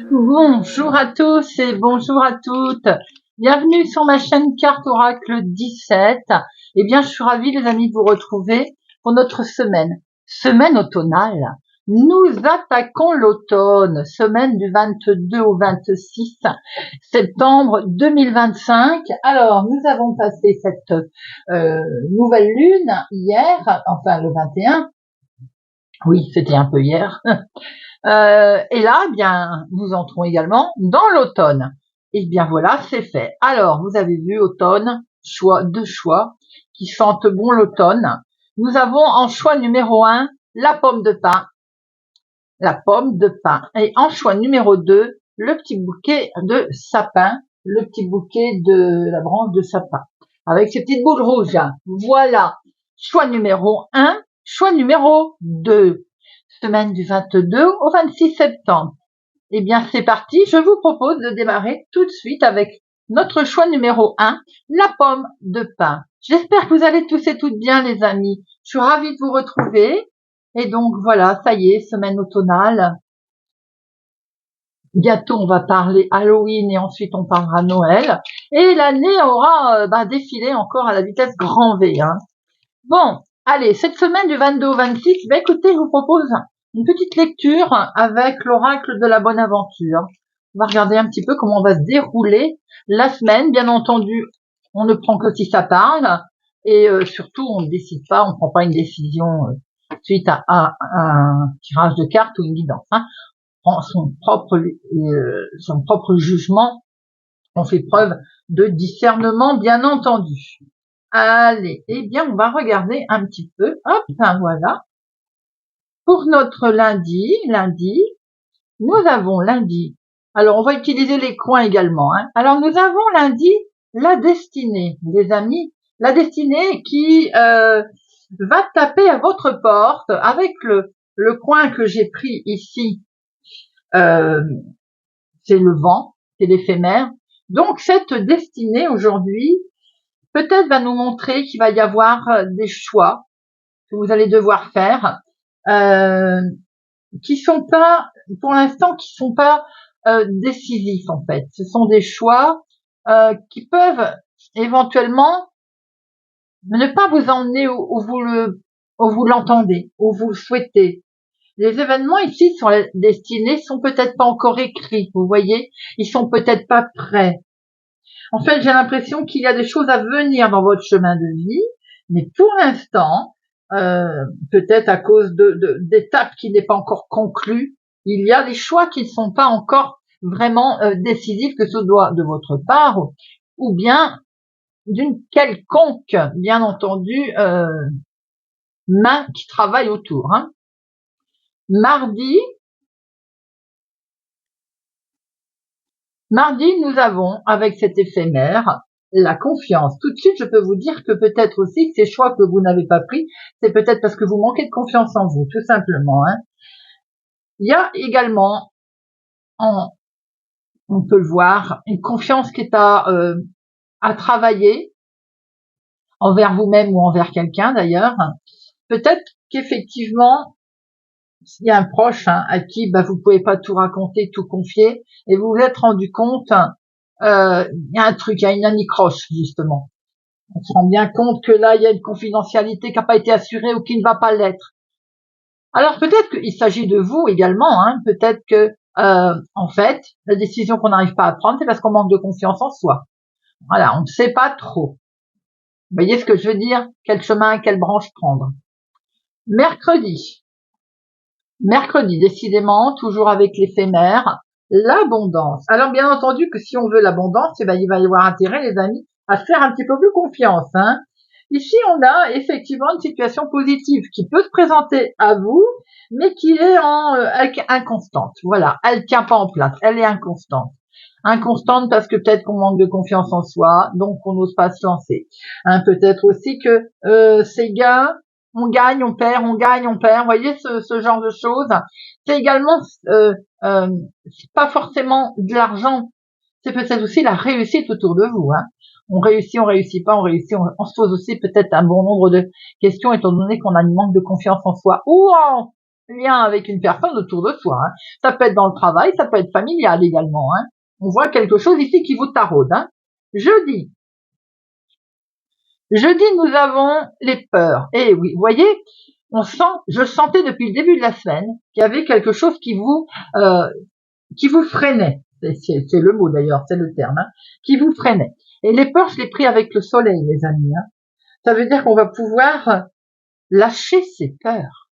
Bonjour à tous et bonjour à toutes. Bienvenue sur ma chaîne Carte Oracle 17. Eh bien, je suis ravie, les amis, de vous retrouver pour notre semaine automnale. Nous attaquons l'automne, semaine du 22 au 26 septembre 2025. Alors, nous avons passé cette nouvelle lune hier, enfin le 21. Oui, c'était un peu hier. Et là, eh bien, nous entrons également dans l'automne. Et bien voilà, c'est fait. Alors, vous avez vu automne, deux choix qui sentent bon l'automne. Nous avons en choix numéro 1, la pomme de pin. La pomme de pin. Et en choix numéro 2, le petit bouquet de sapin. Le petit bouquet de la branche de sapin. Avec ces petites boules rouges. Voilà. Choix numéro 1, choix numéro 2. Semaine du 22 au 26 septembre. Eh bien, c'est parti. Je vous propose de démarrer tout de suite avec notre choix numéro 1, la pomme de pin. J'espère que vous allez tous et toutes bien, les amis. Je suis ravie de vous retrouver. Et donc, voilà, ça y est, semaine automnale. Bientôt, on va parler Halloween et ensuite, on parlera Noël. Et l'année aura défilé encore à la vitesse grand V. Hein. Bon, allez, cette semaine du 22 au 26, écoutez, je vous propose une petite lecture avec l'oracle de la bonne aventure. On va regarder un petit peu comment on va se dérouler la semaine. Bien entendu, on ne prend que si ça parle. Et surtout, on ne décide pas, on ne prend pas une décision suite à un tirage de cartes ou une guidance. Hein. On prend son propre jugement. On fait preuve de discernement, bien entendu. Allez, eh bien, on va regarder un petit peu. Hop, ben voilà. Pour notre lundi, nous avons lundi. Alors, on va utiliser les coins également. Hein. Alors, nous avons lundi la destinée, les amis. La destinée qui va taper à votre porte avec le coin que j'ai pris ici. C'est le vent, c'est l'éphémère. Donc, cette destinée aujourd'hui, peut-être va nous montrer qu'il va y avoir des choix que vous allez devoir faire, qui sont pas, pour l'instant, qui sont pas décisifs en fait. Ce sont des choix qui peuvent éventuellement ne pas vous emmener où vous l'entendez, où vous le souhaitez. Les événements ici sur la destinée sont peut-être pas encore écrits, vous voyez, ils sont peut-être pas prêts. En fait, j'ai l'impression qu'il y a des choses à venir dans votre chemin de vie, mais pour l'instant, peut-être à cause d'étapes qui n'est pas encore conclues, il y a des choix qui ne sont pas encore vraiment décisifs, que ce soit de votre part ou bien d'une quelconque, bien entendu, main qui travaille autour. Hein. Mardi, nous avons, avec cet éphémère, la confiance. Tout de suite, je peux vous dire que peut-être aussi que ces choix que vous n'avez pas pris, c'est peut-être parce que vous manquez de confiance en vous, tout simplement. Hein. Il y a également, on peut le voir, une confiance qui est à travailler envers vous-même ou envers quelqu'un d'ailleurs. Peut-être qu'effectivement, il y a un proche à qui vous pouvez pas tout raconter, tout confier, et vous vous êtes rendu compte, il y a un truc, il y a une anicroche justement. On se rend bien compte que là, il y a une confidentialité qui n'a pas été assurée ou qui ne va pas l'être. Alors peut-être qu'il s'agit de vous également, hein, peut-être que en fait, la décision qu'on n'arrive pas à prendre, c'est parce qu'on manque de confiance en soi. Voilà, on ne sait pas trop. Vous voyez ce que je veux dire? Quel chemin, quelle branche prendre? Mercredi, décidément, toujours avec l'éphémère, l'abondance. Alors bien entendu que si on veut l'abondance, il va y avoir intérêt, les amis, à faire un petit peu plus confiance. Hein. Ici, on a effectivement une situation positive qui peut se présenter à vous, mais qui est inconstante. Voilà, elle tient pas en place, elle est inconstante. Inconstante parce que peut-être qu'on manque de confiance en soi, donc on n'ose pas se lancer. Hein, peut-être aussi que ces gains, on gagne, on perd, on gagne, on perd. Vous voyez ce genre de choses. C'est également pas forcément de l'argent, c'est peut-être aussi la réussite autour de vous. Hein. on réussit pas, on réussit, on se pose aussi peut-être un bon nombre de questions étant donné qu'on a un manque de confiance en soi ou en lien avec une personne autour de soi. Hein. Ça peut être dans le travail, ça peut être familial également. Hein. On voit quelque chose ici qui vous taraude. Hein. Jeudi, nous avons les peurs. Et oui, vous voyez, je sentais depuis le début de la semaine qu'il y avait quelque chose qui vous freinait. C'est le mot d'ailleurs, c'est le terme, hein, qui vous freinait. Et les peurs, je l'ai pris avec le soleil, les amis. Hein. Ça veut dire qu'on va pouvoir lâcher ses peurs.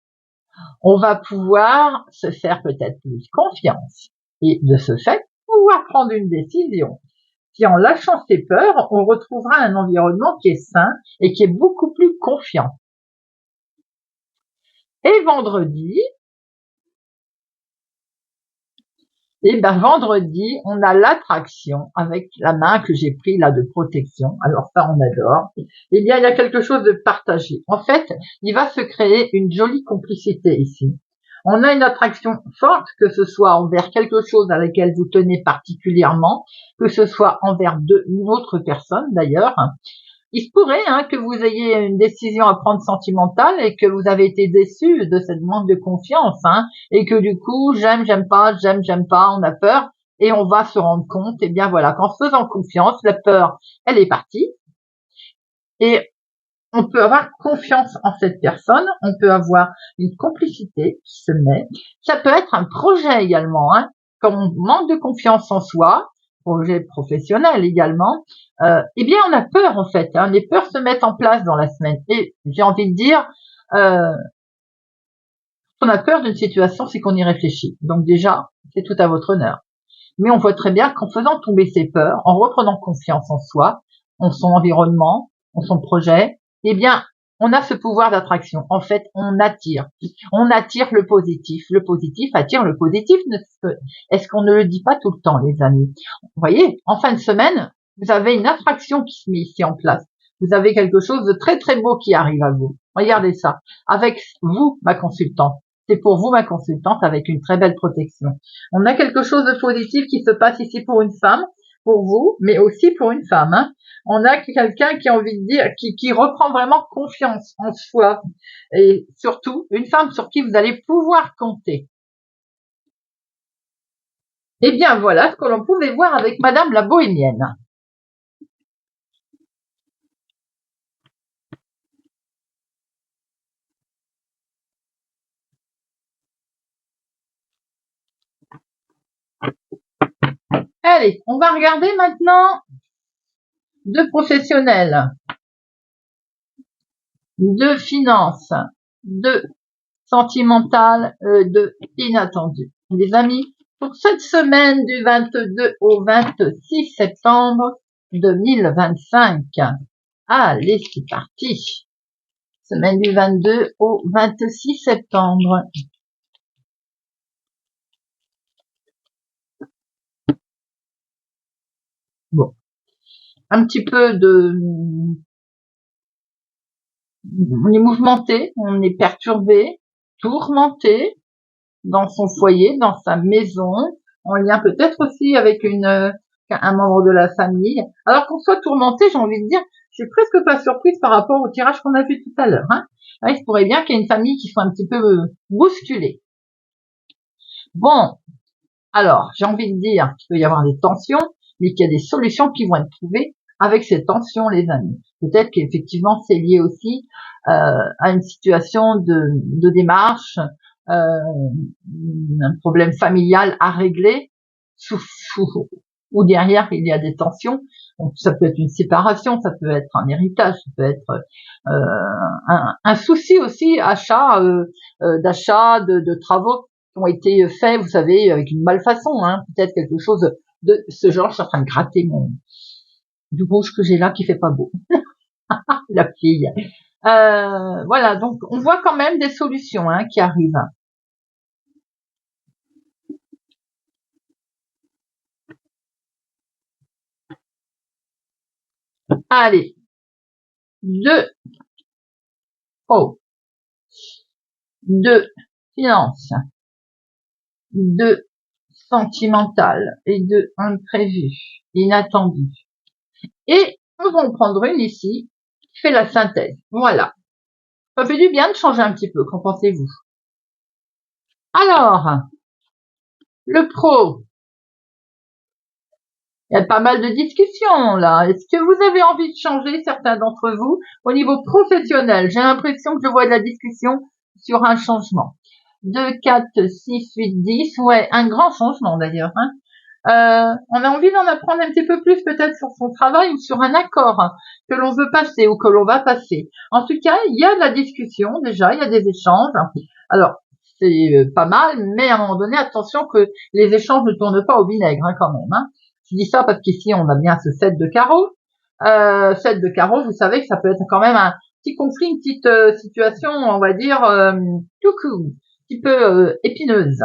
On va pouvoir se faire peut-être plus confiance. Et de ce fait, pouvoir prendre une décision. Si en lâchant ses peurs, on retrouvera un environnement qui est sain et qui est beaucoup plus confiant. Et vendredi, vendredi, on a l'attraction avec la main que j'ai pris là de protection. Alors ça, on adore. Il y a quelque chose de partagé. En fait, il va se créer une jolie complicité ici. On a une attraction forte, que ce soit envers quelque chose à laquelle vous tenez particulièrement, que ce soit envers une autre personne d'ailleurs. Il se pourrait que vous ayez une décision à prendre sentimentale et que vous avez été déçu de cette manque de confiance et que du coup, j'aime pas, on a peur et on va se rendre compte, et bien voilà, qu'en faisant confiance, la peur, elle est partie et on peut avoir confiance en cette personne, on peut avoir une complicité qui se met. Ça peut être un projet également, comme on manque de confiance en soi, projet professionnel également, eh bien on a peur en fait, les peurs se mettent en place dans la semaine. Et j'ai envie de dire, on a peur d'une situation, c'est qu'on y réfléchit. Donc déjà, c'est tout à votre honneur. Mais on voit très bien qu'en faisant tomber ses peurs, en reprenant confiance en soi, en son environnement, en son projet, eh bien, on a ce pouvoir d'attraction. En fait, on attire le positif. Le positif attire le positif. Est-ce qu'on ne le dit pas tout le temps, les amis? Vous voyez, en fin de semaine, vous avez une attraction qui se met ici en place. Vous avez quelque chose de très très beau qui arrive à vous. Regardez ça. Avec vous, ma consultante. C'est pour vous, ma consultante, avec une très belle protection. On a quelque chose de positif qui se passe ici pour une femme, pour vous, mais aussi pour une femme. On a quelqu'un qui a envie de dire, qui reprend vraiment confiance en soi. Et surtout, une femme sur qui vous allez pouvoir compter. Eh bien, voilà ce que l'on pouvait voir avec Madame la Bohémienne. Allez, on va regarder maintenant de professionnels, de finances, de sentimental, de inattendu. Les amis, pour cette semaine du 22 au 26 septembre 2025. Allez, c'est parti. Semaine du 22 au 26 septembre. Bon. Un petit peu on est mouvementé, on est perturbé, tourmenté dans son foyer, dans sa maison, en lien peut-être aussi avec un membre de la famille. Alors qu'on soit tourmenté, j'ai envie de dire, je suis presque pas surprise par rapport au tirage qu'on a vu tout à l'heure. Il se pourrait bien qu'il y ait une famille qui soit un petit peu bousculée. Bon, alors, j'ai envie de dire qu'il peut y avoir des tensions, mais qu'il y a des solutions qui vont être trouvées avec ces tensions, les amis. Peut-être qu'effectivement, c'est lié aussi à une situation de démarche, un problème familial à régler, ou derrière, il y a des tensions. Donc, ça peut être une séparation, ça peut être un héritage, ça peut être un souci aussi, d'achat de travaux ont été faits, vous savez, avec une malfaçon, peut-être quelque chose de ce genre. Je suis en train de gratter du rouge que j'ai là qui fait pas beau. La fille. Voilà, donc on voit quand même des solutions qui arrivent. Allez, de finances, de sentimental et de imprévu, inattendu. Et Nous allons prendre une ici, qui fait la synthèse. Voilà. Ça fait du bien de changer un petit peu, qu'en pensez-vous? Alors, le pro. Il y a pas mal de discussions là. Est-ce que vous avez envie de changer, certains d'entre vous, au niveau professionnel? J'ai l'impression que je vois de la discussion sur un changement. 2, 4, 6, 8, 10. Ouais, un grand changement d'ailleurs. Hein. On a envie d'en apprendre un petit peu plus peut-être sur son travail ou sur un accord que l'on veut passer ou que l'on va passer. En tout cas, il y a de la discussion déjà, il y a des échanges. Alors, c'est pas mal, mais à un moment donné, attention que les échanges ne tournent pas au vinaigre quand même. Hein. Je dis ça parce qu'ici, on a bien ce 7 de carreau. 7 de carreau, vous savez que ça peut être quand même un petit conflit, une petite situation, on va dire, coucou, un petit peu épineuse.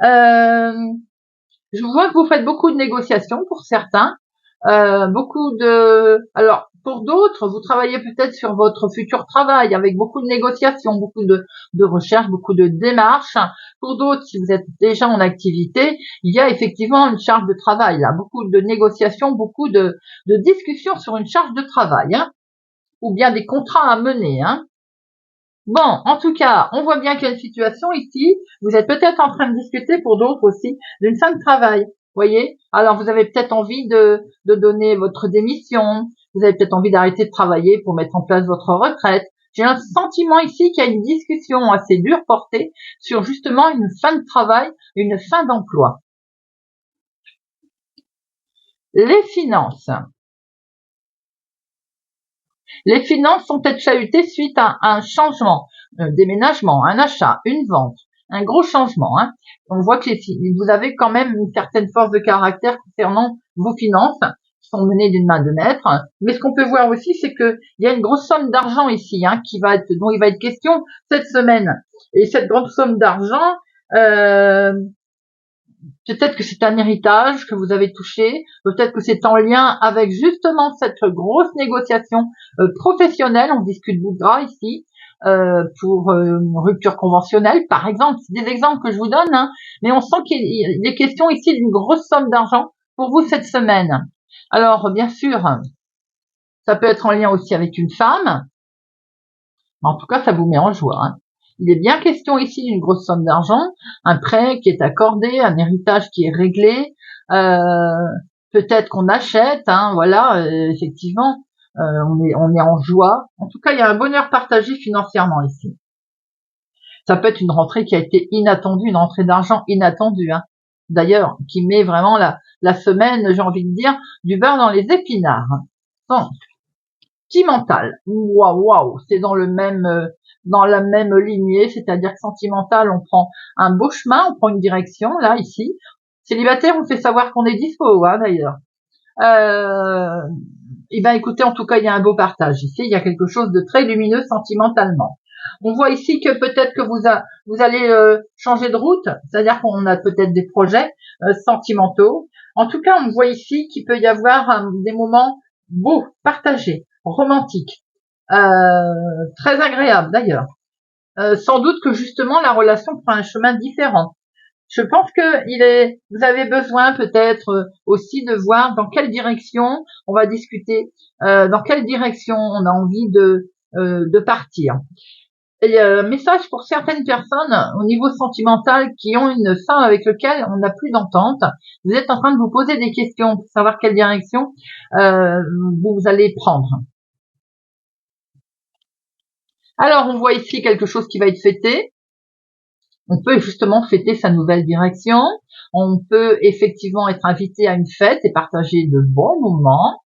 Je vois que vous faites beaucoup de négociations pour certains, beaucoup de. Alors pour d'autres, vous travaillez peut-être sur votre futur travail avec beaucoup de négociations, beaucoup de recherches, beaucoup de démarches. Pour d'autres, si vous êtes déjà en activité, il y a effectivement une charge de travail là, beaucoup de négociations, beaucoup de discussions sur une charge de travail, hein, ou bien des contrats à mener. Hein. Bon, en tout cas, on voit bien qu'il y a une situation ici. Vous êtes peut-être en train de discuter pour d'autres aussi d'une fin de travail. Voyez. Alors, vous avez peut-être envie de donner votre démission. Vous avez peut-être envie d'arrêter de travailler pour mettre en place votre retraite. J'ai un sentiment ici qu'il y a une discussion assez dure portée sur justement une fin de travail, une fin d'emploi. Les finances. Les finances sont peut-être chahutées suite à un changement, un déménagement, un achat, une vente, un gros changement. Hein. On voit que vous avez quand même une certaine force de caractère concernant vos finances, qui sont menées d'une main de maître. Mais ce qu'on peut voir aussi, c'est qu'il y a une grosse somme d'argent ici, hein, dont il va être question cette semaine. Et cette grande somme d'argent, peut-être que c'est un héritage que vous avez touché, peut-être que c'est en lien avec justement cette grosse négociation professionnelle. On discute bout de gras ici pour une rupture conventionnelle, par exemple. C'est des exemples que je vous donne, hein, mais on sent qu'il est question ici d'une grosse somme d'argent pour vous cette semaine. Alors, bien sûr, ça peut être en lien aussi avec une femme. En tout cas, ça vous met en joie. Hein. Il est bien question ici d'une grosse somme d'argent, un prêt qui est accordé, un héritage qui est réglé, peut-être qu'on achète, hein, voilà, effectivement, on est en joie. En tout cas, il y a un bonheur partagé financièrement ici. Ça peut être une rentrée qui a été inattendue, une rentrée d'argent inattendue, hein. D'ailleurs, qui met vraiment la semaine, j'ai envie de dire, du beurre dans les épinards. Donc, sentimental, waouh, c'est dans la même lignée, c'est-à-dire que sentimental, on prend un beau chemin, on prend une direction, là, ici. Célibataire, on fait savoir qu'on est dispo, hein, d'ailleurs. Et ben, écoutez, en tout cas, il y a un beau partage ici, il y a quelque chose de très lumineux sentimentalement. On voit ici que peut-être que vous allez changer de route, c'est-à-dire qu'on a peut-être des projets sentimentaux. En tout cas, on voit ici qu'il peut y avoir des moments beaux, partagés, romantiques, très agréables d'ailleurs. Sans doute que justement la relation prend un chemin différent. Je pense que vous avez besoin peut-être aussi de voir dans quelle direction on va discuter, dans quelle direction on a envie de partir. Et message pour certaines personnes au niveau sentimental qui ont une femme avec laquelle on n'a plus d'entente. Vous êtes en train de vous poser des questions pour savoir quelle direction vous allez prendre. Alors, on voit ici quelque chose qui va être fêté. On peut justement fêter sa nouvelle direction. On peut effectivement être invité à une fête et partager de bons moments.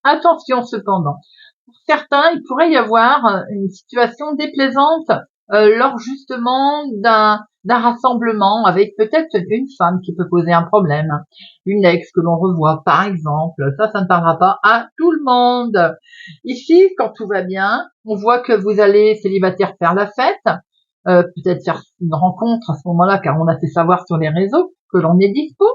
Attention cependant, pour certains, il pourrait y avoir une situation déplaisante lors justement d'un rassemblement avec peut-être une femme qui peut poser un problème, une ex que l'on revoit par exemple. Ça ne parlera pas à tout le monde. Ici, quand tout va bien, on voit que vous allez célibataire faire la fête, peut-être faire une rencontre à ce moment-là car on a fait savoir sur les réseaux que l'on est dispo.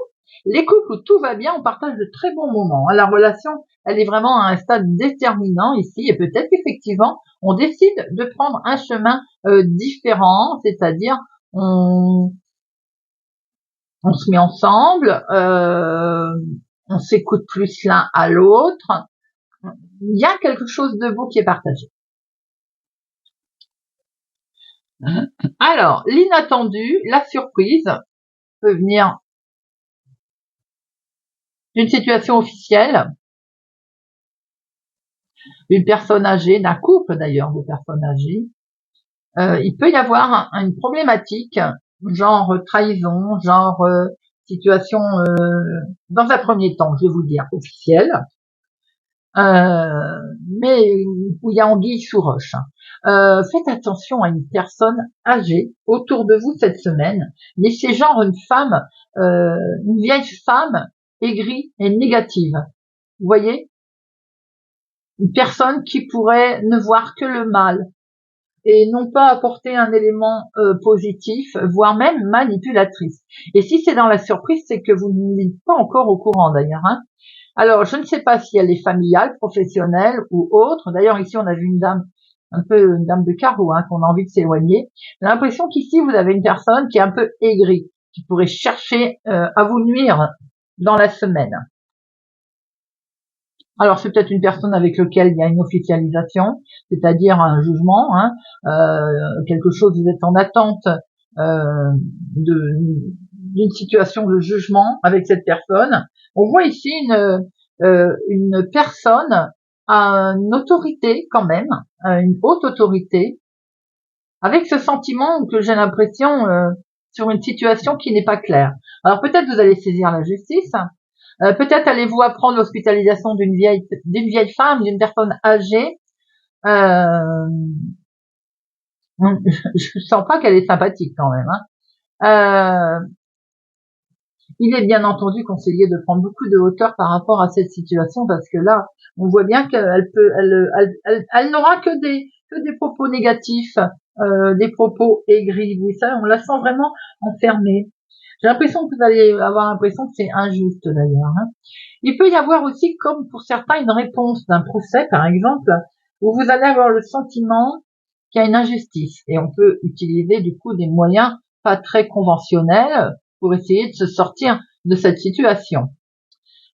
Les couples où tout va bien, on partage de très bons moments. La relation, elle est vraiment à un stade déterminant ici et peut-être qu'effectivement, on décide de prendre un chemin différent, c'est-à-dire on se met ensemble, on s'écoute plus l'un à l'autre. Il y a quelque chose de beau qui est partagé. Alors, l'inattendu, la surprise, peut venir d'une situation officielle, d'une personne âgée, d'un couple d'ailleurs de personnes âgées. Il peut y avoir une problématique, genre trahison, genre situation, dans un premier temps, je vais vous dire, officielle, mais où il y a anguille sous roche. Faites attention à une personne âgée autour de vous cette semaine, mais c'est genre une femme, une vieille femme aigrie et négative. Vous voyez? Une personne qui pourrait ne voir que le mal et non pas apporter un élément positif, voire même manipulatrice. Et si c'est dans la surprise, c'est que vous n'êtes pas encore au courant d'ailleurs. Hein. Alors, je ne sais pas si elle est familiale, professionnelle ou autre. D'ailleurs, ici, on a vu une dame, un peu une dame de carreau, hein, qu'on a envie de s'éloigner. J'ai l'impression qu'ici, vous avez une personne qui est un peu aigrie, qui pourrait chercher à vous nuire dans la semaine. Alors, c'est peut-être une personne avec laquelle il y a une officialisation, c'est-à-dire un jugement, hein, quelque chose, vous êtes en attente d'une situation de jugement avec cette personne. On voit ici une personne à une autorité quand même, une haute autorité, avec ce sentiment que j'ai l'impression sur une situation qui n'est pas claire. Alors peut-être vous allez saisir la justice, peut-être allez-vous apprendre l'hospitalisation d'une vieille femme, d'une personne âgée. Je sens pas qu'elle est sympathique quand même. Hein. Il est bien entendu conseillé de prendre beaucoup de hauteur par rapport à cette situation parce que là, on voit bien qu'elle peut, elle n'aura que des propos négatifs, des propos aigris. Vous savez, on la sent vraiment enfermée. J'ai l'impression que vous allez avoir l'impression que c'est injuste d'ailleurs. Hein. Il peut y avoir aussi, comme pour certains, une réponse d'un procès, par exemple, où vous allez avoir le sentiment qu'il y a une injustice. Et on peut utiliser du coup des moyens pas très conventionnels pour essayer de se sortir de cette situation.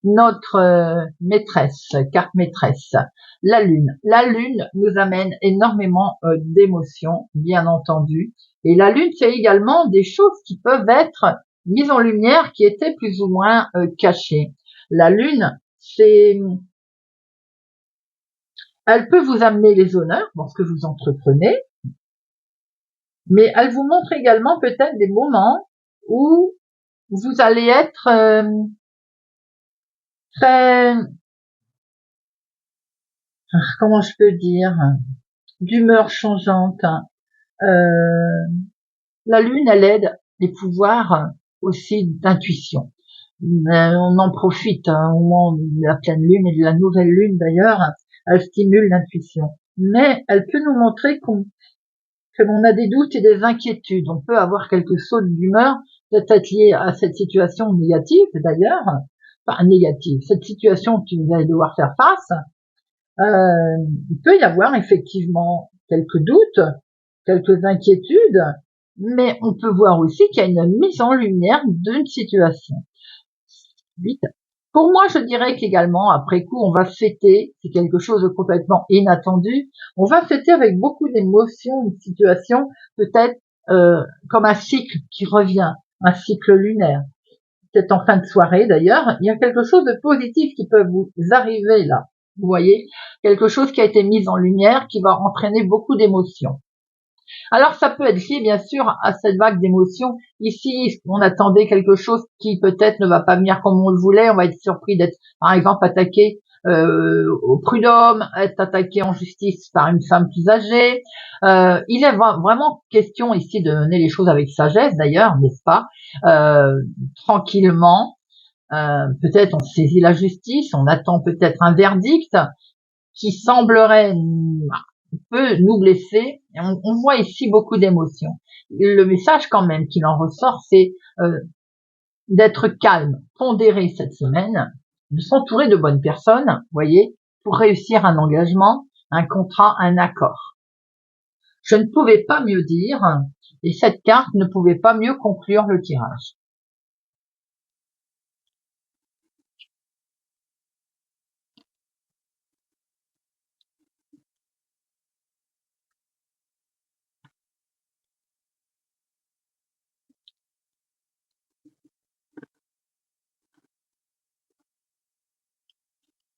Notre maîtresse, carte maîtresse, la lune. La lune nous amène énormément d'émotions, bien entendu. Et la lune, c'est également des choses qui peuvent être mises en lumière, qui étaient plus ou moins cachées. La lune, elle peut vous amener les honneurs dans ce que vous entreprenez, mais elle vous montre également peut-être des moments où vous allez être très, comment je peux dire, d'humeur changeante. La lune, elle aide les pouvoirs aussi d'intuition. On en profite au moment de la pleine lune et de la nouvelle lune d'ailleurs, elle stimule l'intuition. Mais elle peut nous montrer que l'on a des doutes et des inquiétudes. On peut avoir quelques sautes d'humeur, peut-être liées à cette situation négative d'ailleurs, enfin négative, cette situation que vous allez devoir faire face. Il peut y avoir effectivement quelques doutes, quelques inquiétudes, mais on peut voir aussi qu'il y a une mise en lumière d'une situation. Pour moi, je dirais qu'également, après coup, on va fêter, c'est quelque chose de complètement inattendu, on va fêter avec beaucoup d'émotions une situation, peut-être comme un cycle qui revient, un cycle lunaire. Peut-être en fin de soirée d'ailleurs, il y a quelque chose de positif qui peut vous arriver là. Vous voyez, quelque chose qui a été mis en lumière, qui va entraîner beaucoup d'émotions. Alors ça peut être lié bien sûr à cette vague d'émotions. Ici, on attendait quelque chose qui peut-être ne va pas venir comme on le voulait. On va être surpris d'être, par exemple, attaqué au prud'homme, être attaqué en justice par une femme plus âgée. Il est vraiment question ici de mener les choses avec sagesse, d'ailleurs, n'est-ce pas, tranquillement. Peut-être on saisit la justice, on attend peut-être un verdict qui semblerait peut nous blesser. Et on voit ici beaucoup d'émotions. Le message quand même qu'il en ressort, c'est d'être calme, pondéré cette semaine, de s'entourer de bonnes personnes, voyez, pour réussir un engagement, un contrat, un accord. Je ne pouvais pas mieux dire, et cette carte ne pouvait pas mieux conclure le tirage.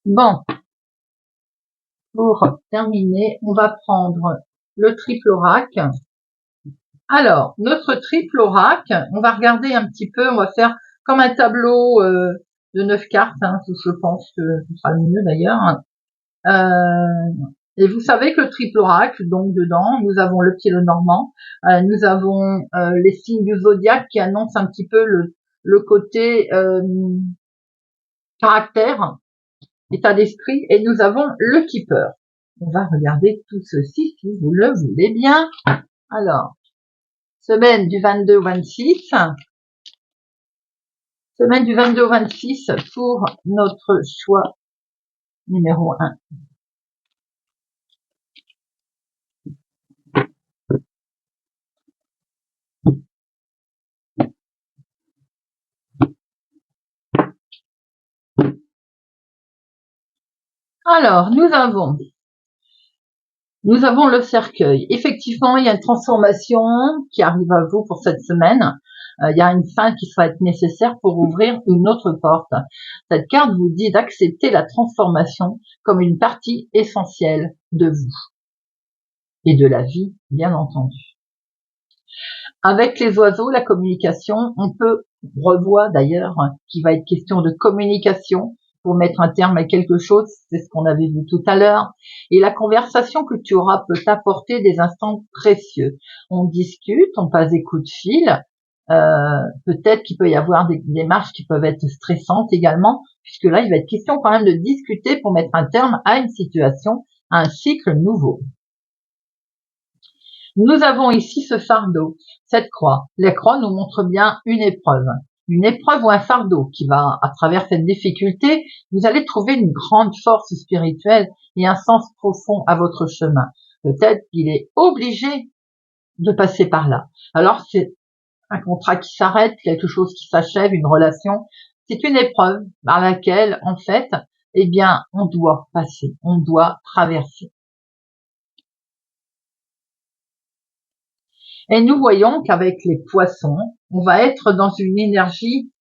Bon, pour terminer, on va prendre le triple oracle. Alors, notre triple oracle, on va regarder un petit peu, on va faire comme un tableau de 9 cartes, hein, je pense que ce sera le mieux d'ailleurs. Et vous savez que le triple oracle, donc dedans, nous avons le pied le normand, nous avons les signes du zodiaque qui annoncent un petit peu le côté caractère, état d'esprit, et nous avons le keeper. On va regarder tout ceci si vous le voulez bien. Alors, semaine du 22 au 26. Semaine du 22 au 26 pour notre choix numéro 1. Alors, nous avons le cercueil. Effectivement, il y a une transformation qui arrive à vous pour cette semaine. Il y a une fin qui va être nécessaire pour ouvrir une autre porte. Cette carte vous dit d'accepter la transformation comme une partie essentielle de vous et de la vie, bien entendu. Avec les oiseaux, la communication, on peut revoir d'ailleurs qu'il va être question de communication pour mettre un terme à quelque chose, c'est ce qu'on avait vu tout à l'heure. Et la conversation que tu auras peut t'apporter des instants précieux. On discute, on passe des coups de fil, peut-être qu'il peut y avoir des démarches qui peuvent être stressantes également, puisque là, il va être question quand même de discuter pour mettre un terme à une situation, à un cycle nouveau. Nous avons ici ce fardeau, cette croix. La croix nous montre bien une épreuve ou un fardeau qui va, à travers cette difficulté, vous allez trouver une grande force spirituelle et un sens profond à votre chemin. Peut-être qu'il est obligé de passer par là. Alors c'est un contrat qui s'arrête, quelque chose qui s'achève, une relation. C'est une épreuve par laquelle, en fait, eh bien, on doit passer, on doit traverser. Et nous voyons qu'avec les poissons, on va être dans une énergie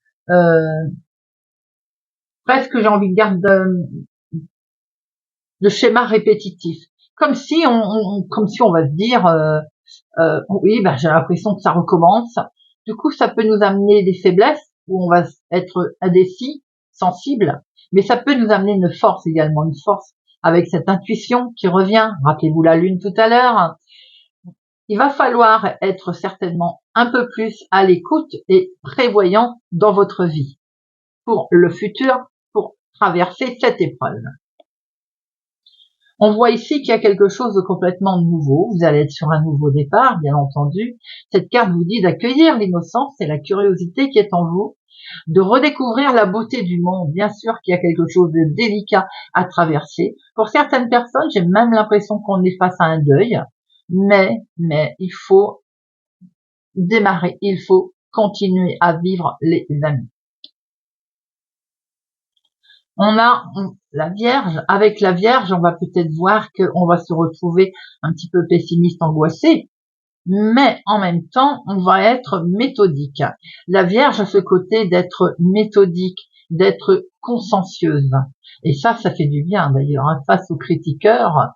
presque, j'ai envie de dire, de schéma répétitif. Comme si on va se dire, oui, ben, j'ai l'impression que ça recommence. Du coup, ça peut nous amener des faiblesses, où on va être indécis, sensible, mais ça peut nous amener une force également, une force avec cette intuition qui revient. Rappelez-vous la lune tout à l'heure. Il va falloir être certainement un peu plus à l'écoute et prévoyant dans votre vie pour le futur, pour traverser cette épreuve. On voit ici qu'il y a quelque chose de complètement nouveau. Vous allez être sur un nouveau départ, bien entendu. Cette carte vous dit d'accueillir l'innocence et la curiosité qui est en vous, de redécouvrir la beauté du monde. Bien sûr qu'il y a quelque chose de délicat à traverser. Pour certaines personnes, j'ai même l'impression qu'on est face à un deuil. Mais il faut démarrer, il faut continuer à vivre, les amis. On a la Vierge. Avec la Vierge, on va peut-être voir qu'on va se retrouver un petit peu pessimiste, angoissé, mais en même temps, on va être méthodique. La Vierge a ce côté d'être méthodique, d'être consciencieuse. Et ça fait du bien d'ailleurs, hein, face aux critiqueurs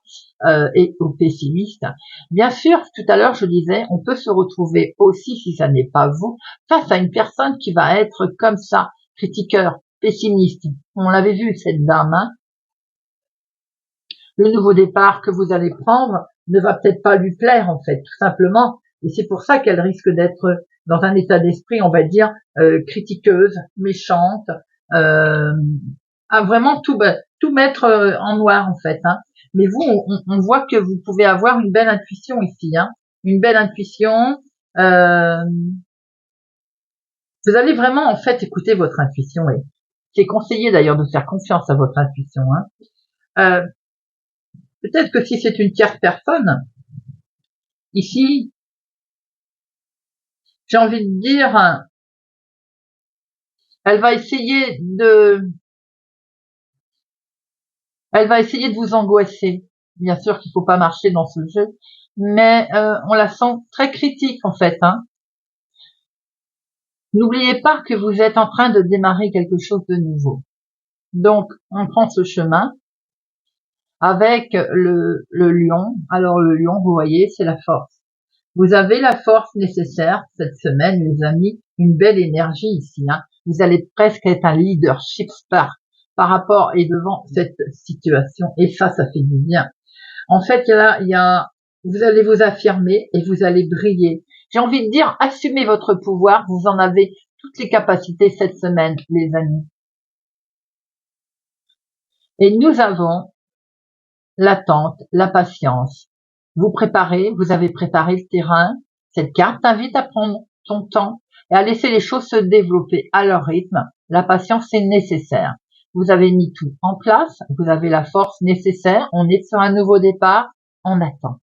et aux pessimistes. Bien sûr, tout à l'heure, je disais, on peut se retrouver aussi, si ça n'est pas vous, face à une personne qui va être comme ça, critiqueur, pessimiste. On l'avait vu, cette dame. Hein. Le nouveau départ que vous allez prendre ne va peut-être pas lui plaire, en fait, tout simplement. Et c'est pour ça qu'elle risque d'être dans un état d'esprit, on va dire, critiqueuse, méchante, à vraiment tout mettre en noir, en fait. Hein. Mais vous, on voit que vous pouvez avoir une belle intuition ici, hein. Une belle intuition. Vous allez vraiment, en fait, écouter votre intuition. Et c'est conseillé d'ailleurs de faire confiance à votre intuition. Hein. Peut-être que si c'est une tierce personne, ici, j'ai envie de dire, elle va essayer de vous angoisser. Bien sûr qu'il ne faut pas marcher dans ce jeu, mais on la sent très critique en fait. Hein. N'oubliez pas que vous êtes en train de démarrer quelque chose de nouveau. Donc, on prend ce chemin avec le lion. Alors, le lion, vous voyez, c'est la force. Vous avez la force nécessaire cette semaine, les amis, une belle énergie ici. Hein. Vous allez presque être un leadership par rapport et devant cette situation. Et ça fait du bien. En fait, vous allez vous affirmer et vous allez briller. J'ai envie de dire, assumez votre pouvoir. Vous en avez toutes les capacités cette semaine, les amis. Et nous avons l'attente, la patience. Vous avez préparé le terrain. Cette carte t'invite à prendre ton temps et à laisser les choses se développer à leur rythme. La patience est nécessaire. Vous avez mis tout en place, vous avez la force nécessaire, on est sur un nouveau départ, on attend.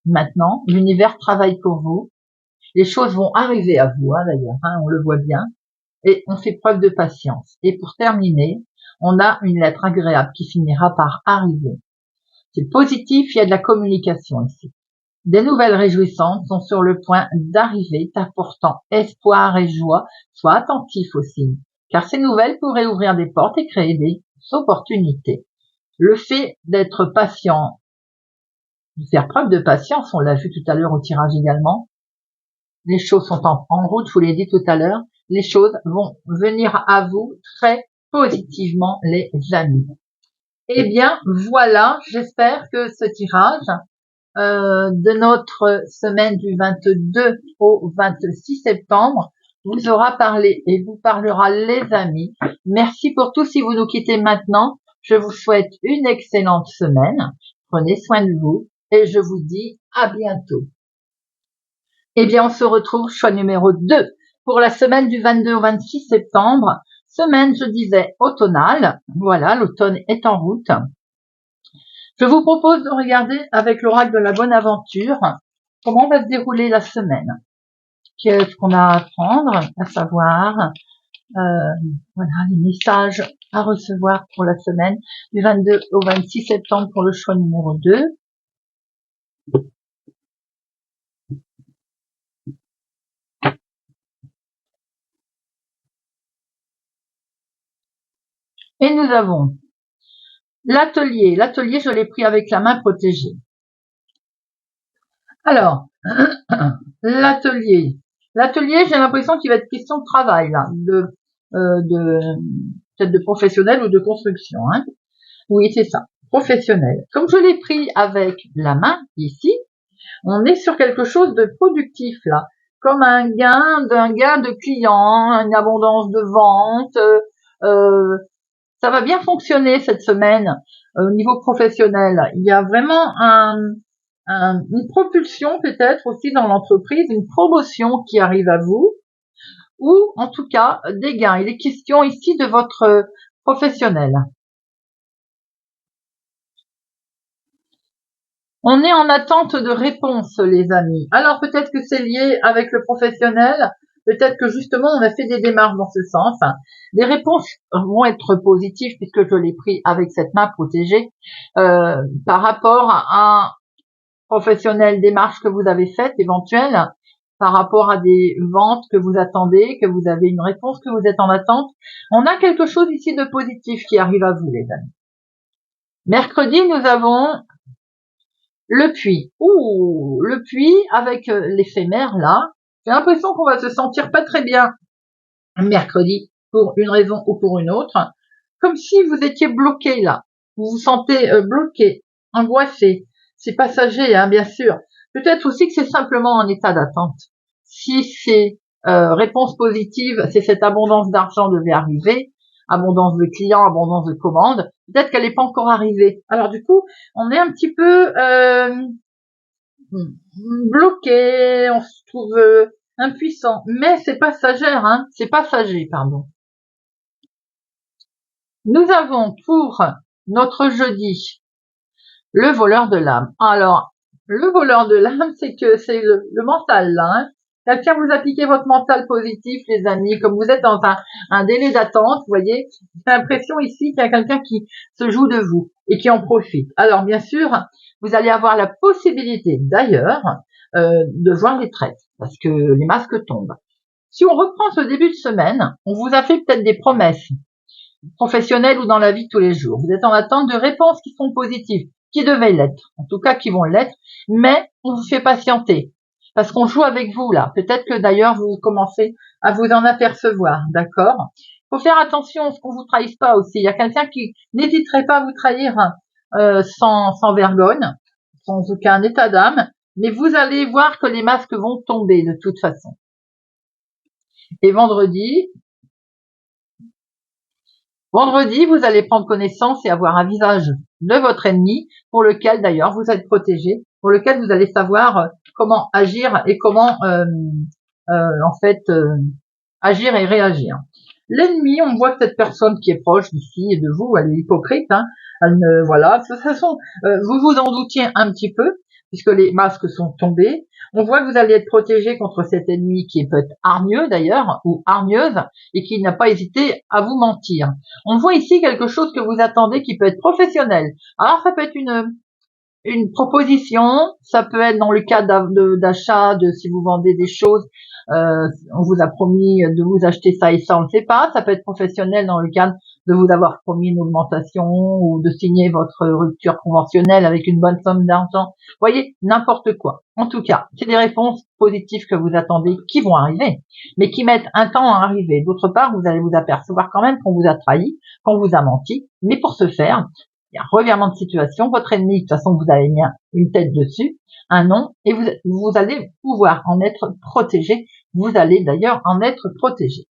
Maintenant, l'univers travaille pour vous. Les choses vont arriver à vous, d'ailleurs, on le voit bien. Et on fait preuve de patience. Et pour terminer, on a une lettre agréable qui finira par arriver. C'est positif, il y a de la communication ici. Des nouvelles réjouissantes sont sur le point d'arriver, t'apportant espoir et joie. Sois attentif aussi, car ces nouvelles pourraient ouvrir des portes et créer des opportunités. Le fait d'être patient, de faire preuve de patience, on l'a vu tout à l'heure au tirage également. Les choses sont en route, je vous l'ai dit tout à l'heure. Les choses vont venir à vous très positivement, les amis. Eh bien, voilà, j'espère que ce tirage de notre semaine du 22 au 26 septembre vous aura parlé et vous parlera, les amis. Merci pour tout. Si vous nous quittez maintenant, je vous souhaite une excellente semaine. Prenez soin de vous et je vous dis à bientôt. Eh bien, on se retrouve choix numéro 2 pour la semaine du 22 au 26 septembre. Semaine, je disais, automnale. Voilà, l'automne est en route. Je vous propose de regarder avec l'oracle de la bonne aventure comment va se dérouler la semaine. Qu'est-ce qu'on a à apprendre, à savoir, voilà, les messages à recevoir pour la semaine du 22 au 26 septembre pour le choix numéro 2. Et nous avons l'atelier. L'atelier, je l'ai pris avec la main protégée. Alors, l'atelier. L'atelier, j'ai l'impression qu'il va être question de travail, là, peut-être de professionnel ou de construction. Hein. Oui, c'est ça, professionnel. Comme je l'ai pris avec la main, ici, on est sur quelque chose de productif, là. Comme un gain de clients, une abondance de ventes. Ça va bien fonctionner cette semaine au niveau professionnel. Il y a vraiment une propulsion peut-être aussi dans l'entreprise, une promotion qui arrive à vous, ou en tout cas des gains. Il est question ici de votre professionnel. On est en attente de réponses, les amis. Alors peut-être que c'est lié avec le professionnel, peut-être que justement on a fait des démarches dans ce sens. Les réponses vont être positives puisque je l'ai pris avec cette main protégée par rapport à un professionnel démarche que vous avez faite éventuelle, par rapport à des ventes que vous attendez, que vous avez une réponse, que vous êtes en attente. On a quelque chose ici de positif qui arrive à vous, les amis. Mercredi, nous avons le puits. Ouh, le puits avec l'éphémère là. J'ai l'impression qu'on va se sentir pas très bien mercredi pour une raison ou pour une autre. Comme si vous étiez bloqué là. Vous vous sentez bloqué, angoissé. C'est passager, hein, bien sûr. Peut-être aussi que c'est simplement un état d'attente. Si c'est réponse positive, c'est cette abondance d'argent devait arriver, abondance de clients, abondance de commandes, peut-être qu'elle n'est pas encore arrivée. Alors du coup, on est un petit peu bloqué, on se trouve impuissant, mais c'est passager, hein, c'est passager, pardon. Nous avons pour notre jeudi le voleur de l'âme. Alors, le voleur de l'âme, c'est que c'est le mental là. Hein. Quelqu'un vous appliquez votre mental positif, les amis, comme vous êtes dans un délai d'attente, vous voyez. J'ai l'impression ici qu'il y a quelqu'un qui se joue de vous et qui en profite. Alors, bien sûr, vous allez avoir la possibilité, d'ailleurs, de voir les traites, parce que les masques tombent. Si on reprend ce début de semaine, on vous a fait peut-être des promesses. professionnelle ou dans la vie de tous les jours. Vous êtes en attente de réponses qui sont positives, qui devaient l'être, en tout cas qui vont l'être, mais on vous fait patienter, parce qu'on joue avec vous là. Peut-être que d'ailleurs vous commencez à vous en apercevoir, d'accord? Faut faire attention à ce qu'on vous trahisse pas aussi. Il y a quelqu'un qui n'hésiterait pas à vous trahir sans vergogne, sans aucun état d'âme, mais vous allez voir que les masques vont tomber de toute façon. Et vendredi, vous allez prendre connaissance et avoir un visage de votre ennemi, pour lequel d'ailleurs vous êtes protégé, pour lequel vous allez savoir comment agir et comment agir et réagir. L'ennemi, on voit que cette personne qui est proche d'ici et de vous, elle est hypocrite, hein. Voilà, de toute façon, vous vous en doutiez un petit peu, puisque les masques sont tombés. On voit que vous allez être protégé contre cet ennemi qui est peut-être hargneux d'ailleurs, ou hargneuse, et qui n'a pas hésité à vous mentir. On voit ici quelque chose que vous attendez qui peut être professionnel. Alors ça peut être une proposition, ça peut être dans le cas d'achat, de si vous vendez des choses, on vous a promis de vous acheter ça et ça, on ne sait pas. Ça peut être professionnel dans le cadre de vous avoir promis une augmentation ou de signer votre rupture conventionnelle avec une bonne somme d'argent. Vous voyez, n'importe quoi. En tout cas, c'est des réponses positives que vous attendez qui vont arriver, mais qui mettent un temps à arriver. D'autre part, vous allez vous apercevoir quand même qu'on vous a trahi, qu'on vous a menti, mais pour ce faire, il y a un revirement de situation, votre ennemi, de toute façon, vous avez mis une tête dessus, un nom, et vous allez pouvoir en être protégé. Vous allez d'ailleurs en être protégé.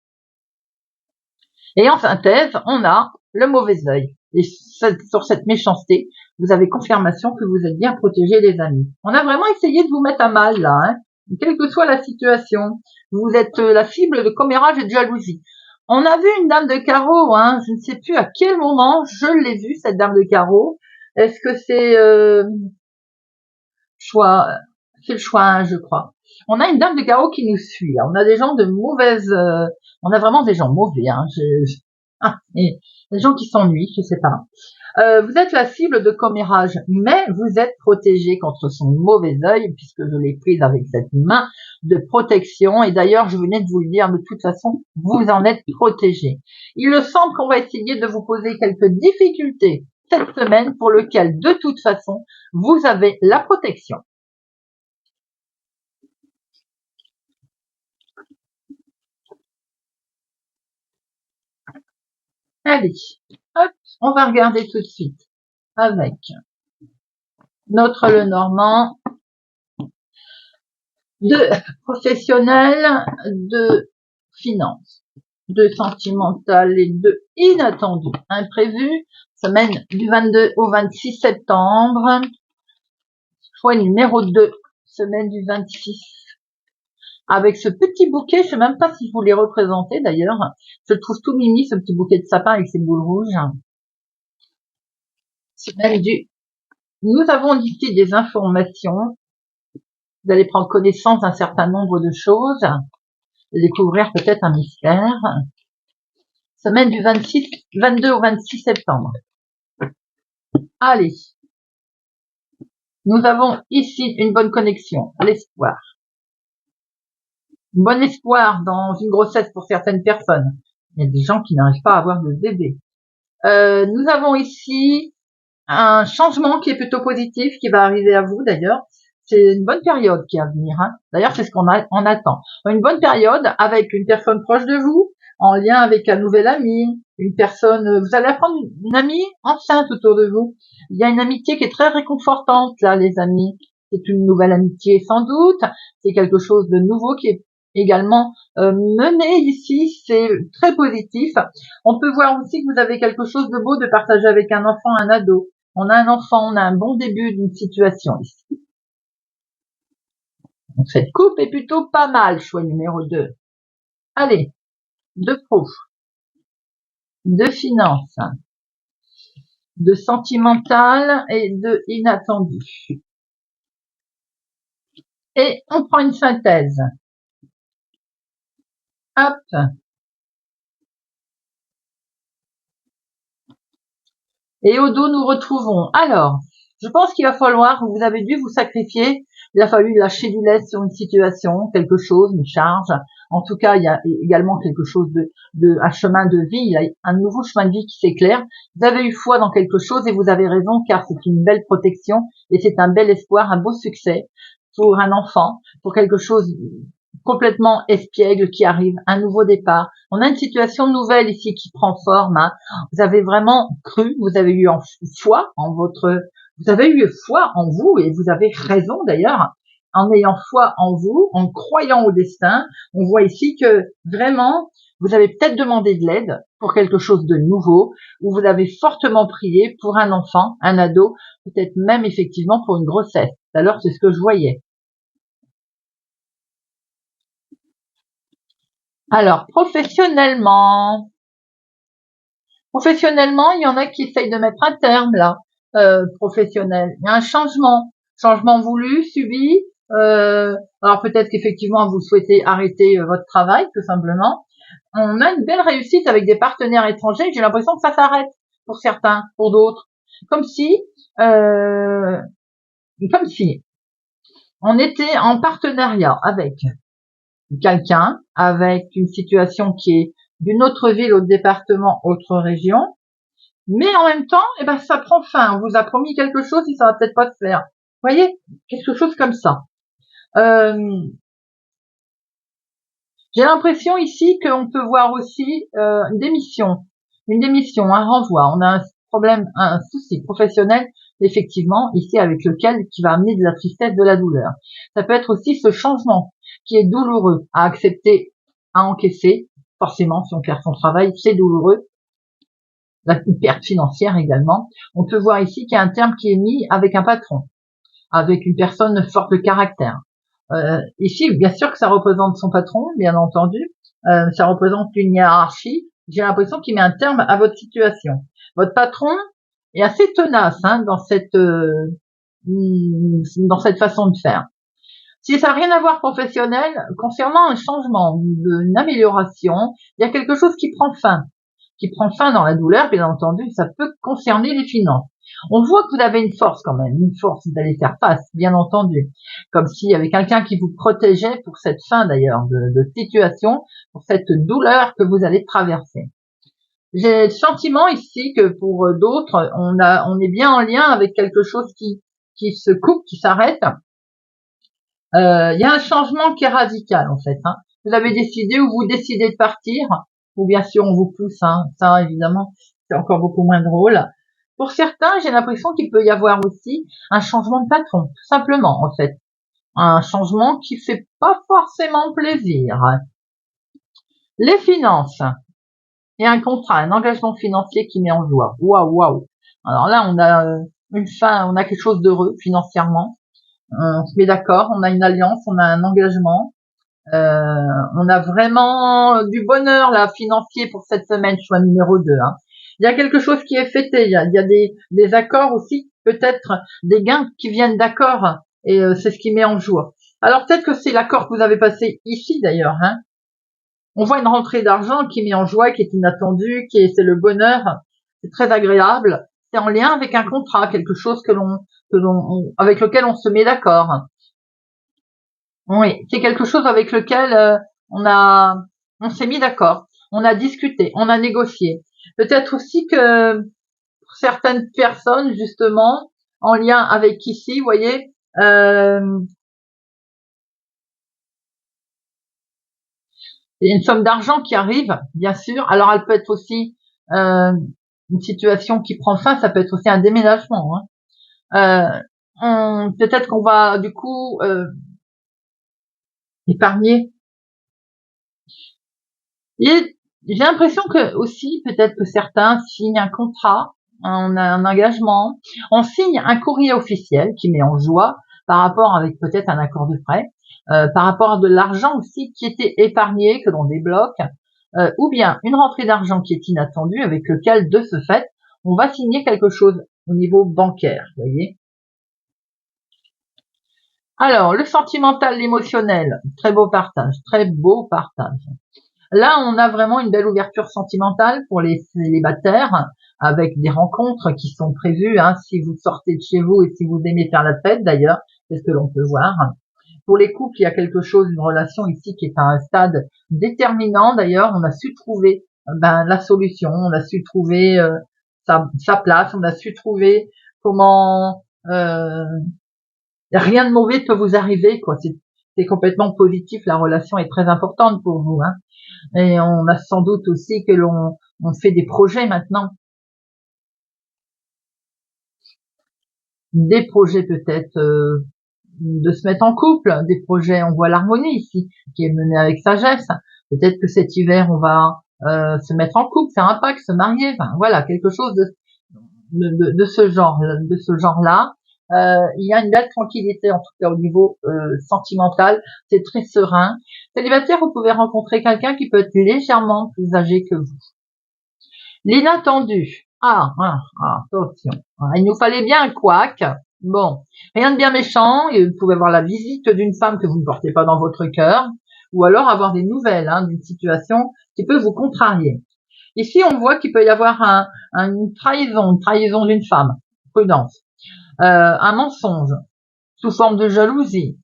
Et en synthèse, on a le mauvais œil. Et sur cette méchanceté, vous avez confirmation que vous êtes bien protégés, les amis. On a vraiment essayé de vous mettre à mal, là, hein, quelle que soit la situation. Vous êtes la cible de commérage et de jalousie. On a vu une dame de carreau, hein, je ne sais plus à quel moment je l'ai vue, cette dame de carreau. Est-ce que c'est c'est le choix 1, je crois. On a une dame de carreau qui nous suit. On a des gens de mauvaise, on a vraiment des gens mauvais, hein. Et des gens qui s'ennuient, je sais pas. Vous êtes la cible de commérage, mais vous êtes protégé contre son mauvais œil, puisque je l'ai prise avec cette main de protection. Et d'ailleurs, je venais de vous le dire, de toute façon, vous en êtes protégé. Il me semble qu'on va essayer de vous poser quelques difficultés cette semaine, pour lequel, de toute façon, vous avez la protection. Allez, hop, on va regarder tout de suite avec notre Lenormand de professionnel, de finance, de sentimental et de inattendu, imprévu, semaine du 22 au 26 septembre, choix numéro 2, semaine du 26. Avec ce petit bouquet, je sais même pas si vous les représentez d'ailleurs, je le trouve tout mimi, ce petit bouquet de sapin avec ses boules rouges. Semaine du... Nous avons ici des informations. Vous allez prendre connaissance d'un certain nombre de choses, découvrir peut-être un mystère. Semaine du 22 au 26 septembre. Allez. Nous avons ici une bonne connexion, l'espoir. Un bon espoir dans une grossesse pour certaines personnes. Il y a des gens qui n'arrivent pas à avoir de bébé. Nous avons ici un changement qui est plutôt positif, qui va arriver à vous d'ailleurs. C'est une bonne période qui est à venir, hein. D'ailleurs, c'est ce qu'on attend. Une bonne période avec une personne proche de vous, en lien avec un nouvel ami, une personne, vous allez apprendre une amie enceinte autour de vous. Il y a une amitié qui est très réconfortante, là, les amis. C'est une nouvelle amitié, sans doute. C'est quelque chose de nouveau qui est également mené ici. C'est très positif. On peut voir aussi que vous avez quelque chose de beau de partager avec un enfant, un ado. On a un enfant, on a un bon début d'une situation ici. Donc cette coupe est plutôt pas mal, choix numéro 2. Allez, de pro, de finance, de sentimental et de inattendu. Et on prend une synthèse. Hop. Et au dos, nous retrouvons. Alors, je pense qu'il va falloir, vous avez dû vous sacrifier il a fallu lâcher du lest sur une situation, quelque chose, une charge. En tout cas, il y a également quelque chose un chemin de vie, il y a un nouveau chemin de vie qui s'éclaire. Vous avez eu foi dans quelque chose et vous avez raison, car c'est une belle protection et c'est un bel espoir, un beau succès pour un enfant, pour quelque chose complètement espiègle qui arrive, un nouveau départ. On a une situation nouvelle ici qui prend forme. Hein. Vous avez vraiment cru, vous avez eu foi en vous avez eu foi en vous et vous avez raison d'ailleurs. En ayant foi en vous, en croyant au destin, on voit ici que vraiment, vous avez peut-être demandé de l'aide pour quelque chose de nouveau, ou vous avez fortement prié pour un enfant, un ado, peut-être même effectivement pour une grossesse. Alors c'est ce que je voyais. Alors, professionnellement, il y en a qui essayent de mettre un terme là, professionnel. Il y a un changement voulu, subi. Alors peut-être qu'effectivement vous souhaitez arrêter votre travail, tout simplement. On a une belle réussite avec des partenaires étrangers. J'ai l'impression que ça s'arrête pour certains, pour d'autres, comme si on était en partenariat avec quelqu'un, avec une situation qui est d'une autre ville, autre département, autre région, mais en même temps, ça prend fin. On vous a promis quelque chose et ça va peut-être pas se faire. Vous voyez, quelque chose comme ça. J'ai l'impression ici qu'on peut voir aussi une démission, un renvoi. On a un problème, un souci professionnel, effectivement, ici avec lequel qui va amener de la tristesse, de la douleur. Ça peut être aussi ce changement qui est douloureux à accepter, à encaisser. Forcément, si on perd son travail, c'est douloureux. Une perte financière également. On peut voir ici qu'il y a un terme qui est mis avec un patron, avec une personne forte de caractère. Ici, bien sûr que ça représente son patron, bien entendu. Ça représente une hiérarchie. J'ai l'impression qu'il met un terme à votre situation. Votre patron est assez tenace dans cette façon de faire. Si ça n'a rien à voir professionnel, concernant un changement, une amélioration, il y a quelque chose qui prend fin dans la douleur, bien entendu, ça peut concerner les finances. On voit que vous avez une force quand même, une force d'aller faire face, bien entendu, comme s'il y avait quelqu'un qui vous protégeait pour cette fin d'ailleurs de situation, pour cette douleur que vous allez traverser. J'ai le sentiment ici que pour d'autres, on est bien en lien avec quelque chose qui se coupe, qui s'arrête. Il y a un changement qui est radical en fait. Vous avez décidé ou vous décidez de partir, ou bien sûr on vous pousse. Ça évidemment c'est encore beaucoup moins drôle. Pour certains, j'ai l'impression qu'il peut y avoir aussi un changement de patron, tout simplement en fait. Un changement qui fait pas forcément plaisir. Les finances. Il y a un contrat, un engagement financier qui met en joie. Waouh. Alors là, on a on a quelque chose d'heureux financièrement. On se met d'accord, on a une alliance, on a un engagement. On a vraiment du bonheur là financier pour cette semaine, choix numéro 2. Il y a quelque chose qui est fêté, il y a des accords aussi, peut-être des gains qui viennent d'accords, et c'est ce qui met en joie. Alors peut-être que c'est l'accord que vous avez passé ici d'ailleurs. On voit une rentrée d'argent qui met en joie, qui est inattendue, c'est le bonheur, c'est très agréable. C'est en lien avec un contrat, quelque chose avec lequel on se met d'accord. Oui, c'est quelque chose avec lequel on s'est mis d'accord, on a discuté, on a négocié. Peut-être aussi que pour certaines personnes, justement, en lien avec ici, vous voyez, il y a une somme d'argent qui arrive, bien sûr. Alors, elle peut être aussi une situation qui prend fin, ça peut être aussi un déménagement. Peut-être qu'on va du coup épargner. Et j'ai l'impression que aussi, peut-être que certains signent un contrat, on a un engagement, on signe un courrier officiel qui met en joie par rapport avec peut-être un accord de prêt, par rapport à de l'argent aussi qui était épargné, que l'on débloque, ou bien une rentrée d'argent qui est inattendue, avec lequel, de ce fait, on va signer quelque chose au niveau bancaire, vous voyez. Alors, le sentimental, l'émotionnel, très beau partage, très beau partage. Là, on a vraiment une belle ouverture sentimentale pour les célibataires, avec des rencontres qui sont prévues, si vous sortez de chez vous et si vous aimez faire la fête d'ailleurs, c'est ce que l'on peut voir. Pour les couples, il y a quelque chose, une relation ici qui est à un stade déterminant. D'ailleurs, on a su trouver la solution, on a su trouver sa place, on a su trouver comment rien de mauvais peut vous arriver, quoi. C'est complètement positif. La relation est très importante pour vous, hein. Et on a sans doute aussi que on fait des projets maintenant, des projets peut-être de se mettre en couple, des projets, on voit l'harmonie ici, qui est menée avec sagesse. Peut-être que cet hiver, on va se mettre en couple, faire un pacte, se marier, enfin voilà, quelque chose de ce genre-là. Il y a une belle tranquillité, en tout cas au niveau sentimental, c'est très serein. Célibataire, vous pouvez rencontrer quelqu'un qui peut être légèrement plus âgé que vous. L'inattendu. Attention. Il nous fallait bien un couac. Bon, rien de bien méchant. Et vous pouvez avoir la visite d'une femme que vous ne portez pas dans votre cœur, ou alors avoir des nouvelles d'une situation qui peut vous contrarier. Ici, on voit qu'il peut y avoir une trahison d'une femme. Prudence. Un mensonge sous forme de jalousie,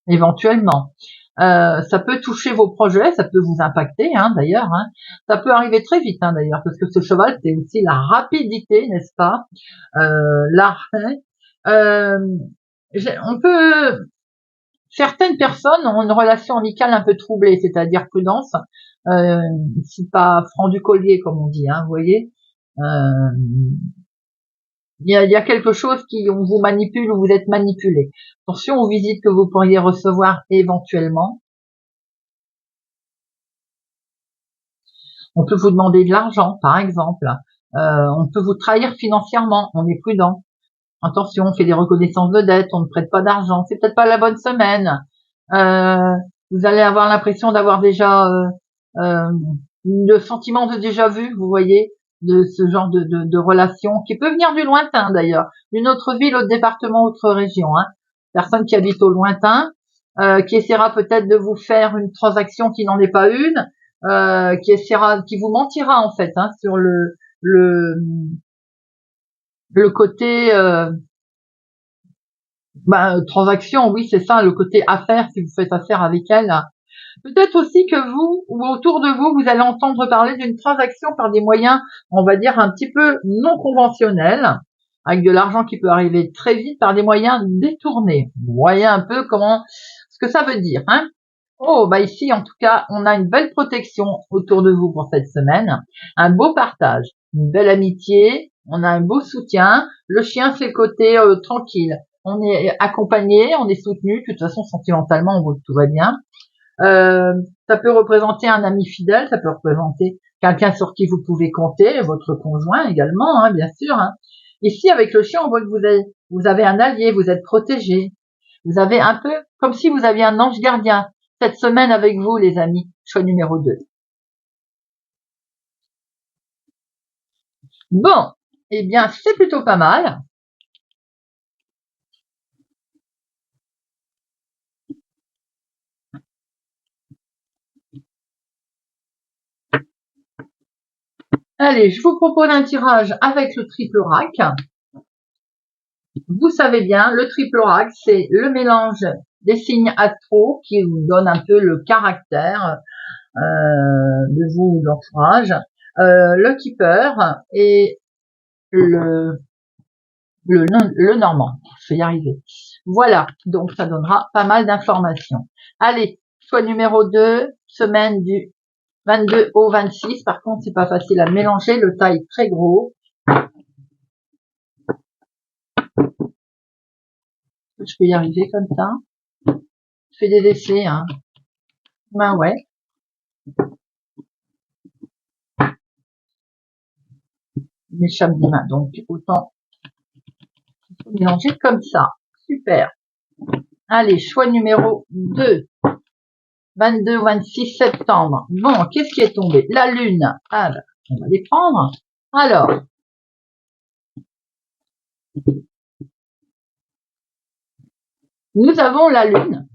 éventuellement. Ça peut toucher vos projets, ça peut vous impacter d'ailleurs. Ça peut arriver très vite d'ailleurs, parce que ce cheval, c'est aussi la rapidité, n'est-ce pas? Certaines personnes ont une relation amicale un peu troublée, c'est-à-dire prudence. C'est pas franc du collier, comme on dit, vous voyez. Il y a quelque chose on vous manipule ou vous êtes manipulé. Attention aux visites que vous pourriez recevoir éventuellement. On peut vous demander de l'argent, par exemple. On peut vous trahir financièrement. On est prudent. Attention, on fait des reconnaissances de dette, on ne prête pas d'argent. C'est peut-être pas la bonne semaine. Vous allez avoir l'impression d'avoir déjà le sentiment de déjà vu, vous voyez, de ce genre de relation qui peut venir du lointain d'ailleurs, d'une autre ville, autre département, autre région. Personne qui habite au lointain, qui essaiera peut-être de vous faire une transaction qui n'en est pas une, qui vous mentira en fait sur le côté transaction, oui c'est ça, le côté affaire si vous faites affaire avec elle. Peut-être aussi que vous, ou autour de vous, vous allez entendre parler d'une transaction par des moyens, on va dire, un petit peu non conventionnels, avec de l'argent qui peut arriver très vite par des moyens détournés. Vous voyez un peu ce que ça veut dire, ici, en tout cas, on a une belle protection autour de vous pour cette semaine, un beau partage, une belle amitié, on a un beau soutien, le chien fait le côté tranquille, on est accompagné, on est soutenu, de toute façon, sentimentalement, on voit que tout va bien. Ça peut représenter un ami fidèle, ça peut représenter quelqu'un sur qui vous pouvez compter, votre conjoint également, bien sûr. Ici, avec le chien, on voit que vous avez un allié, vous êtes protégé. Vous avez un peu comme si vous aviez un ange gardien cette semaine avec vous, les amis. Choix numéro 2. Bon, eh bien, c'est plutôt pas mal. Allez, je vous propose un tirage avec le triple oracle. Vous savez bien, le triple oracle, c'est le mélange des signes astro qui vous donne un peu le caractère de vous, l'entourage, le keeper et le normand. Je vais y arriver. Voilà, donc ça donnera pas mal d'informations. Allez, choix numéro 2, semaine du 22 au 26. Par contre, c'est pas facile à mélanger, le tas est très gros. Je peux y arriver comme ça. Je fais des essais, Ben ouais. Il m'échappe des mains, donc autant mélanger comme ça. Super. Allez, choix numéro 2. 22-26 septembre. Bon, qu'est-ce qui est tombé? La lune. Ah, on va les prendre. Alors, nous avons la lune.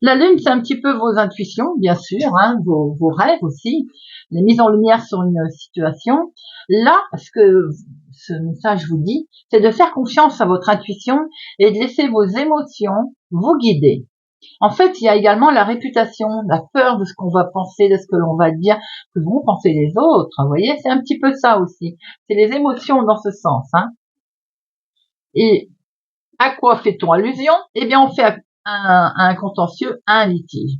La lune, c'est un petit peu vos intuitions, bien sûr, hein, vos rêves aussi, les mises en lumière sur une situation. Là, ce que ce message vous dit, c'est de faire confiance à votre intuition et de laisser vos émotions vous guider. En fait, il y a également la réputation, la peur de ce qu'on va penser, de ce que l'on va dire, que vont penser les autres. Vous voyez, c'est un petit peu ça aussi. C'est les émotions dans ce sens. Hein. Et à quoi fait-on allusion? Eh bien, on fait un contentieux, à un litige.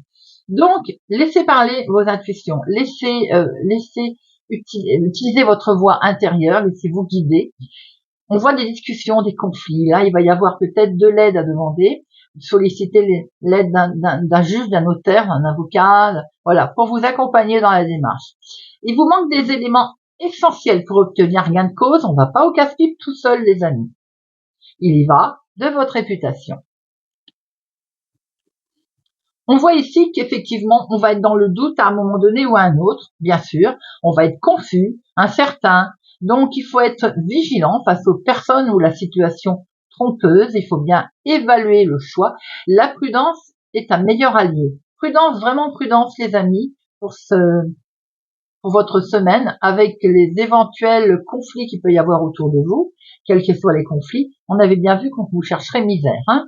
Donc, laissez parler vos intuitions, laissez utiliser votre voix intérieure, laissez-vous guider. On voit des discussions, des conflits. Là, il va y avoir peut-être de l'aide à demander, solliciter l'aide d'un juge, d'un notaire, d'un avocat, voilà, pour vous accompagner dans la démarche. Il vous manque des éléments essentiels pour obtenir gain de cause. On ne va pas au casse-pipe tout seul, les amis. Il y va de votre réputation. On voit ici qu'effectivement, on va être dans le doute à un moment donné ou à un autre, bien sûr. On va être confus, incertain. Donc, il faut être vigilant face aux personnes ou la situation trompeuse. Il faut bien évaluer le choix. La prudence est un meilleur allié. Prudence, vraiment prudence, les amis, pour votre semaine, avec les éventuels conflits qu'il peut y avoir autour de vous, quels que soient les conflits. On avait bien vu qu'on vous chercherait misère, hein.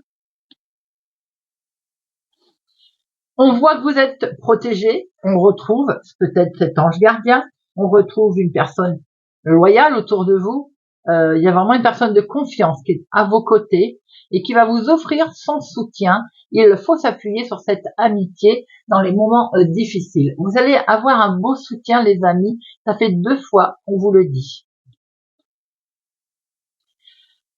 On voit que vous êtes protégé, on retrouve peut-être cet ange gardien, on retrouve une personne loyale autour de vous, il y a vraiment une personne de confiance qui est à vos côtés et qui va vous offrir son soutien. Il faut s'appuyer sur cette amitié dans les moments difficiles. Vous allez avoir un beau soutien, les amis, ça fait 2 fois qu'on vous le dit.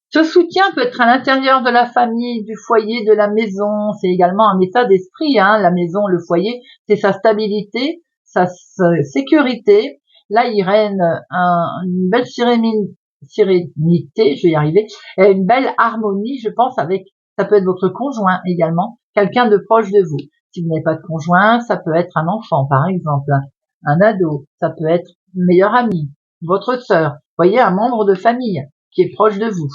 Ce soutien peut être à l'intérieur de la famille, du foyer, de la maison. C'est également un état d'esprit, hein. La maison, le foyer, c'est sa stabilité, sa sécurité. Là, il règne une belle sérénité, je vais y arriver, et une belle harmonie, je pense, avec, ça peut être votre conjoint également, quelqu'un de proche de vous. Si vous n'avez pas de conjoint, ça peut être un enfant, par exemple, un ado, ça peut être une meilleure amie, votre sœur, voyez, un membre de famille qui est proche de vous.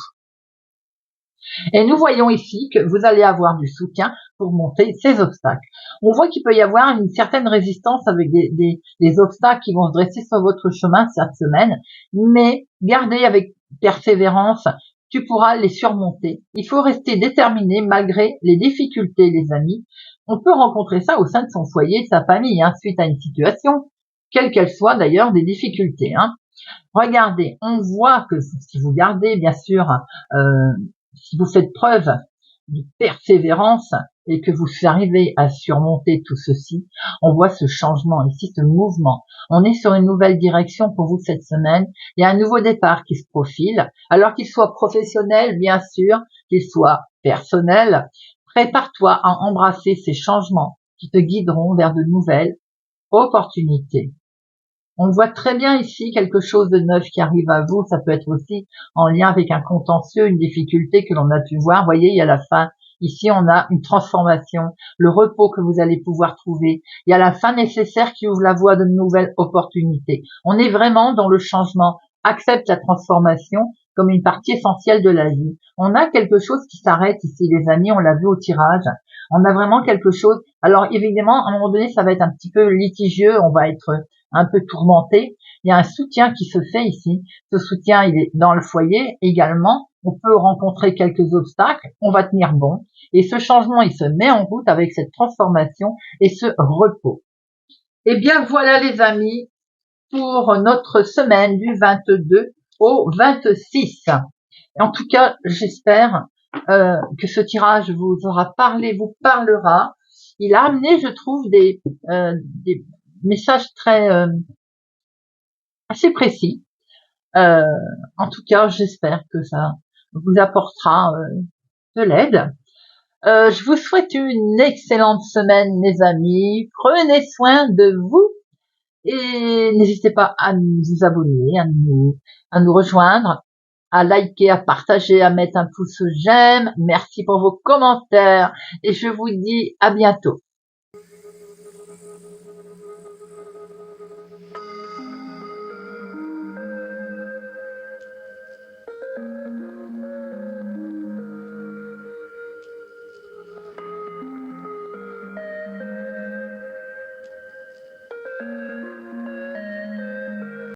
Et nous voyons ici que vous allez avoir du soutien pour monter ces obstacles. On voit qu'il peut y avoir une certaine résistance avec des obstacles qui vont se dresser sur votre chemin cette semaine, mais gardez avec persévérance, tu pourras les surmonter. Il faut rester déterminé malgré les difficultés, les amis. On peut rencontrer ça au sein de son foyer, de sa famille, hein, suite à une situation, quelle qu'elle soit d'ailleurs, des difficultés. Hein. Regardez, on voit que si vous gardez, bien sûr, si vous faites preuve de persévérance et que vous arrivez à surmonter tout ceci, on voit ce changement ici, ce mouvement. On est sur une nouvelle direction pour vous cette semaine. Il y a un nouveau départ qui se profile, alors qu'il soit professionnel, bien sûr, qu'il soit personnel. Prépare-toi à embrasser ces changements qui te guideront vers de nouvelles opportunités. On voit très bien ici quelque chose de neuf qui arrive à vous. Ça peut être aussi en lien avec un contentieux, une difficulté que l'on a pu voir. Vous voyez, il y a la fin. Ici, on a une transformation, le repos que vous allez pouvoir trouver. Il y a la fin nécessaire qui ouvre la voie de nouvelles opportunités. On est vraiment dans le changement. Accepte la transformation comme une partie essentielle de la vie. On a quelque chose qui s'arrête ici, les amis. On l'a vu au tirage. On a vraiment quelque chose. Alors, évidemment, à un moment donné, ça va être un petit peu litigieux. On va être un peu tourmenté. Il y a un soutien qui se fait ici. Ce soutien, il est dans le foyer également. On peut rencontrer quelques obstacles. On va tenir bon. Et ce changement, il se met en route avec cette transformation et ce repos. Eh bien, voilà les amis, pour notre semaine du 22 au 26. En tout cas, j'espère que ce tirage vous aura parlé, vous parlera. Il a amené, je trouve, des messages très assez précis. En tout cas, j'espère que ça vous apportera de l'aide. Je vous souhaite une excellente semaine, mes amis. Prenez soin de vous et n'hésitez pas à vous abonner, à nous rejoindre, à liker, à partager, à mettre un pouce j'aime. Merci pour vos commentaires et je vous dis à bientôt.